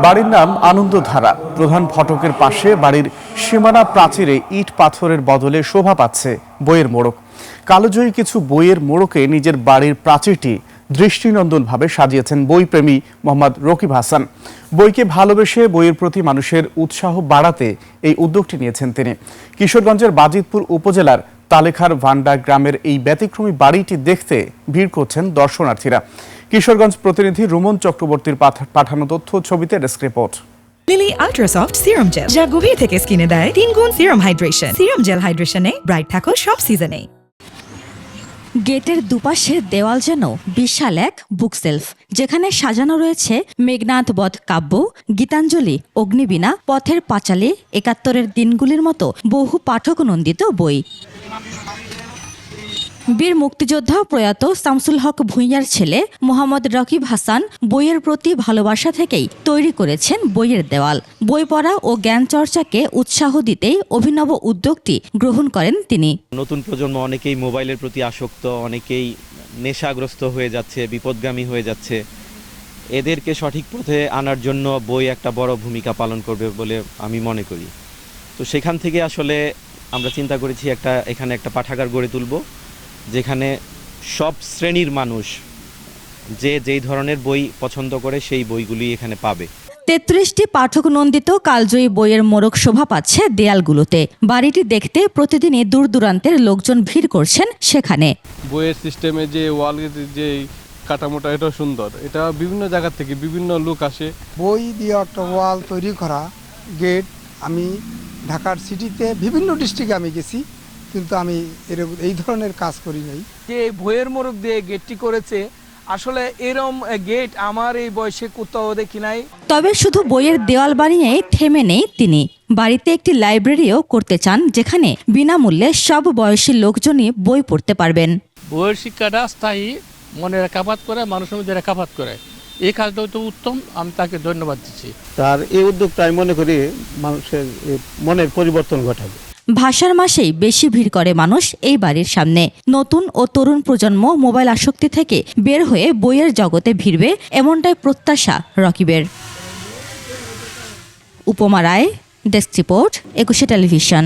বাড়ির নাম আনন্দধারা। প্রধান ফটকের পাশে বাড়ির সীমানা প্রাচীরে ইট পাথরের বদলে শোভা পাচ্ছে বইয়ের মোড়ক। কালোজয়ী কিছু বইয়ের মোড়কে নিজের বাড়ির প্রাচীরটি দৃষ্টিনন্দনভাবে সাজিয়েছেন বইপ্রেমী মোহাম্মদ রকিব হাসান। বইকে ভালোবেসে বইয়ের প্রতি মানুষের উৎসাহ বাড়াতে এই উদ্যোগটি নিয়েছেন তিনি। কিশোরগঞ্জের বাজিতপুর উপজেলার তালেখার ভান্ডা গ্রামের এই ব্যতিক্রমী বাড়িটি দেখতে ভিড় করছেন দর্শনার্থীরা। কিশোরগঞ্জ প্রতিনিধি রুমন চক্রবর্তীর পাঠানো তথ্য ছবিতে desk report. Lily ultrasoft serum gel, যা গভীর থেকে স্কিনে দেয় 3 গুণ সিরাম হাইড্রেশন। সিরাম জেল হাইড্রেশনে ব্রাইট থাকো সব সিজনে। গেটের দুপাশে দেওয়াল যেন বিশাল এক বুকশেলফ, যেখানে সাজানো রয়েছে মেঘনাদ বধ কাব্য, গীতাঞ্জলি, অগ্নিবীণা, পথের পাঁচালী, ৭১-এর দিনগুলির মতো বহু পাঠক নন্দিত বই। বীর মুক্তিযোদ্ধা প্রয়াত শামসুল হক ভূঁইয়ার ছেলে মোহাম্মদ রকিব হাসান বইয়ের প্রতি ভালোবাসা থেকেই তৈরি করেছেন বইয়ের দেওয়াল। বই পড়া ও জ্ঞান চর্চাকে উৎসাহ দিতেই অভিনব উদ্যোগটি গ্রহণ করেন তিনি। নতুন প্রজন্ম অনেকেই মোবাইলের প্রতি আসক্ত, অনেকেই নেশাগ্রস্ত হয়ে যাচ্ছে, বিপদগামী হয়ে যাচ্ছে। এদেরকে সঠিক পথে আনার জন্য বই একটা বড় ভূমিকা পালন করবে বলে আমি মনে করি। তো সেখান থেকে আসলে আমরা চিন্তা করেছি এখানে একটা পাঠাগার গড়ে তুলব, যেখানে সব শ্রেণীর মানুষ যেই ধরনের বই পছন্দ করে সেই বইগুলি এখানে পাবে। ৩৩টি পাঠক নন্দিত কালজয়ী বইয়ের মোড়ক শোভা পাচ্ছে দেয়ালগুলোতে। বাড়িটি দেখতে প্রতিদিনই দূর দূরান্তের লোকজন ভিড় করছেন সেখানে। বইয়ের সিস্টেমে যে ওয়ালের যে কাঠামোটা, এটা সুন্দর। এটা বিভিন্ন জায়গা থেকে বিভিন্ন লোক আসে। বই দিয়ে একটা ওয়াল তৈরি করা গেট, আমি ঢাকার সিটিতে বিভিন্ন ডিস্ট্রিক্টে আমি গেছি, কিন্তু আমি এই ধরনের কাজ করি নাই। যে বইয়ের মোড়ক দিয়ে গেটটি করেছে, আসলে এরম গেট আমার এই বয়সে কোথাও দেখি নাই। তবে শুধু বইয়ের দেওয়াল বানিয়েই থেমে নেই তিনি। বাড়িতে একটি লাইব্রেরিও করতে চান, যেখানে বিনামূল্যে সব বয়সী লোকজনই বই পড়তে পারবেন। বইয়ের শিক্ষাটা স্থায়ী, মনে রেখাপাত করে, মানুষের মধ্যে রেখাপাত করে। এই কাজটা তো উত্তম, আমি তাকে ধন্যবাদ দিচ্ছি। তার এই উদ্যোগটা আমি মনে করি মানুষের মনের পরিবর্তন ঘটাবে। ভাষার মাসেই বেশি ভিড় করে মানুষ এই বাড়ির সামনে। নতুন ও তরুণ প্রজন্ম মোবাইল আসক্তি থেকে বের হয়ে বইয়ের জগতে ভিড়বে, এমনটাই প্রত্যাশা রকিবের। উপমা রায়, ডেস্ক রিপোর্ট, ২১ টেলিভিশন।